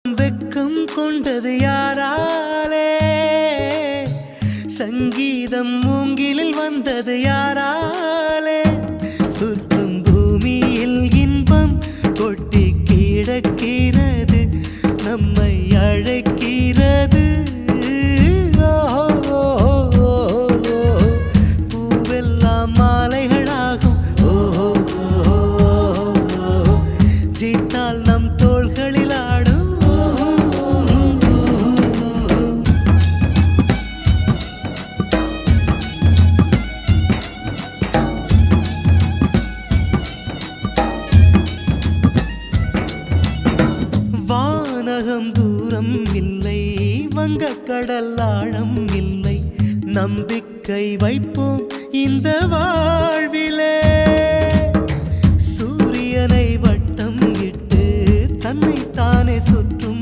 வெக்கம் கொண்டது யாராலே, சங்கீதம் மூங்கிலில் வந்தது யாராலே, சுற்றும் பூமியில் இன்பம் கொட்டி கிடக்கிறது, நம்மை அழைக்கிறது. பூவெல்லாம் மாலைகளாகும், ஜீத்தால் நம் தோள்களில் ஆடும். வானகம் தூரம் இல்லை, வங்கக்கடல் ஆழம் இல்லை, நம்பிக்கை வைப்போம் இந்த வாழ்விலே.